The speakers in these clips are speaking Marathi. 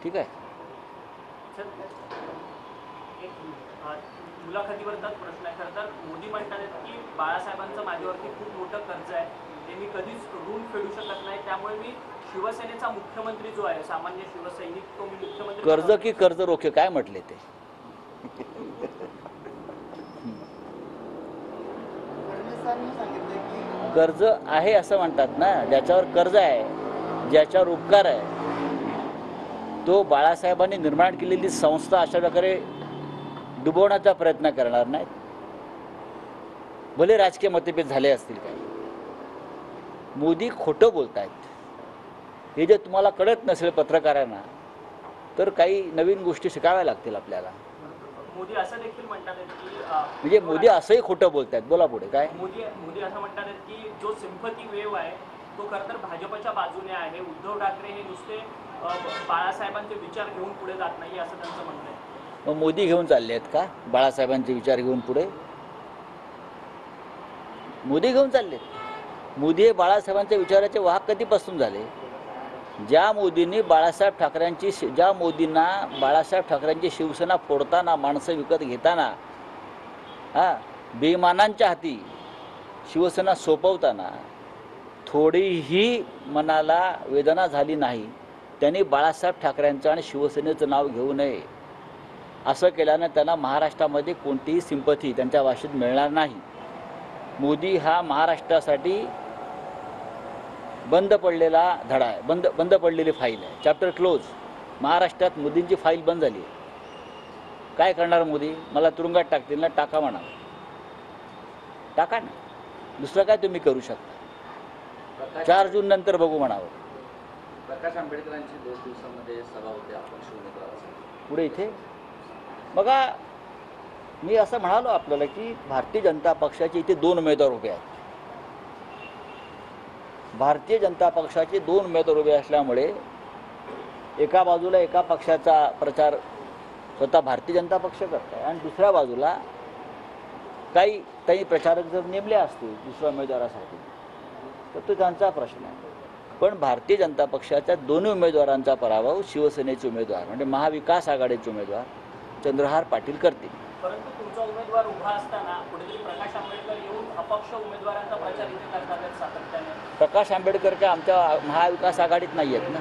ठीक आहे. सर, एक मुलाखतीवर प्रश्न आहे. खरं तर मोदी म्हणतात की बाळासाहेबांचं माझ्यावरती खूप मोठं कर्ज आहे, ते मी कधीच ऋण फेडू शकत नाही, त्यामुळे मी शिवसेनेचा मुख्यमंत्री जो आहे, सामान्य शिवसैनिक, तो मी मुख्यमंत्री. कर्ज की कर्ज रोखे काय म्हटले ते? कर्ज आहे असं म्हणतात ना, ज्याच्यावर कर्ज आहे, ज्याच्यावर उपकार आहे, तो बाळासाहेबांनी निर्माण केलेली संस्था अशा प्रकारे डुबवण्याचा प्रयत्न करणार नाहीत. भले राजकीय मतभेद झाले असतील काय. मोदी खोटं बोलतायत हे जे तुम्हाला कळत नसेल पत्रकारांना, तर काही नवीन गोष्टी शिकाव्या लागतील आपल्याला. मोदी असं देखील म्हणतात की म्हणजे मोदी असंही खोटं बोलतायत. बोला पुढे काय. मोदी असं म्हणतात की जो सिम्पथी वेव्ह आहे तो खरं तर भाजपच्या बाजूने आहे. उद्धव ठाकरे हे नुसते बाळासाहेबांचे विचार घेऊन पुढे जात नाही, असं त्यांचं म्हणणं आहे. मग मोदी घेऊन चालले आहेत का बाळासाहेबांचे विचार घेऊन पुढे? मोदी घेऊन चाललेत. मोदी हे बाळासाहेबांच्या विचाराचे वाहक कधीपासून झाले? ज्या मोदींना बाळासाहेब ठाकरेंची शिवसेना फोडताना, माणसं विकत घेताना, बेईमानांच्या हाती शिवसेना सोपवताना थोडीही मनाला वेदना झाली नाही, त्यांनी बाळासाहेब ठाकरेंचं आणि शिवसेनेचं नाव घेऊ नये. असं केल्यानं त्यांना महाराष्ट्रामध्ये कोणतीही सिंपथी त्यांच्या भाषेत मिळणार नाही. मोदी हा महाराष्ट्रासाठी बंद पडलेला धडा आहे, बंद पडलेली फाईल आहे. Chapter close. महाराष्ट्रात मोदींची फाईल बंद झाली आहे. काय करणार मोदी? मला तुरुंगात टाकतील ना, टाका म्हणा, टाका ना. दुसरं काय तुम्ही करू शकता? 4 जून नंतर बघू म्हणावं. प्रकाश आंबेडकरांची 2 दिवसांमध्ये सभा होते, आपण पुढे इथे बघा, मी असं म्हणालो आपल्याला की भारतीय जनता पक्षाचे इथे 2 उमेदवार उभे आहेत. भारतीय जनता पक्षाचे 2 उमेदवार उभे असल्यामुळे एका बाजूला एका पक्षाचा प्रचार स्वतः भारतीय जनता पक्ष करत आहे आणि दुसऱ्या बाजूला काही प्रचारक जर नेमले असतील दुसऱ्या उमेदवारासाठी तर तो त्यांचा प्रश्न आहे. पण भारतीय जनता पक्षाच्या 2 उमेदवारांचा पराभव शिवसेनेचे उमेदवार म्हणजे महाविकास आघाडीचे उमेदवार चंद्रहार पाटील करतील. परंतु तुमचा उमेदवार उभा असताना कुठेतरी प्रकाश आंबेडकर येऊन अपक्ष उमेदवारांचा प्रचार इथे करतात सातत्याने. प्रकाश आंबेडकर काय आमच्या महाविकास आघाडीत नाही आहेत ना?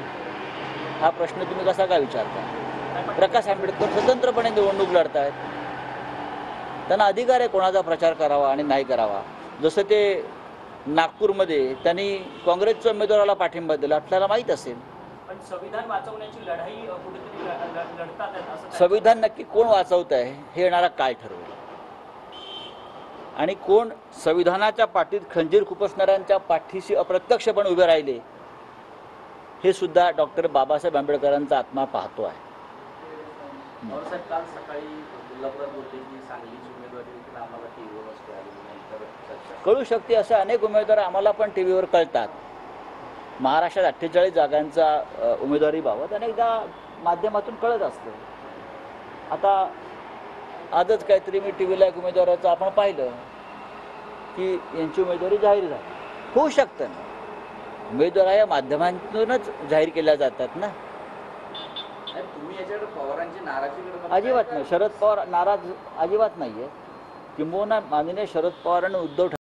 हा प्रश्न तुम्ही कसा काय विचारता? प्रकाश आंबेडकर स्वतंत्रपणे निवडणूक लढत आहेत. त्यांना अधिकार आहे कोणाचा प्रचार करावा आणि नाही करावा. जसं ते नागपूरमध्ये त्यांनी काँग्रेसच्या उमेदवाराला पाठिंबा दिला, आपल्याला माहीत असेल. पण संविधान वाचवण्याची लढाई कुठेतरी लढतात असं. संविधान नक्की कोण वाचवत आहे हे येणारा काळ ठरवेल. आणि कोण संविधानाच्या पाठीत खंजीर खुपसणाऱ्यांच्या पाठीशी अप्रत्यक्षपणे उभे राहिले हे सुद्धा डॉक्टर बाबासाहेब आंबेडकरांचा आत्मा पाहतो आहे. काल सकाळी कोल्हापुरात बोलले की सांगलीची उमेदवारी देखील आम्हाला टीव्हीवर असते आली नंतर कळू शकते. असे अनेक उमेदवार आम्हाला पण टीव्हीवर कळतात. महाराष्ट्रात 48 जागांचा उमेदवारीबाबत अनेकदा माध्यमातून कळत असतं. आता आजच काहीतरी मी टीव्हीला एक उमेदवाराचं आपण पाहिलं की यांची उमेदवारी जाहीर झाली. होऊ शकतं ना, उमेदवार या माध्यमांतूनच जाहीर केल्या जातात ना. तुम्ही याच्याकडे पवारांची नाराजीकडे अजिबात नाही. शरद पवार नाराज अजिबात नाही आहे. किंबहुना माननीय शरद पवार आणि उद्धव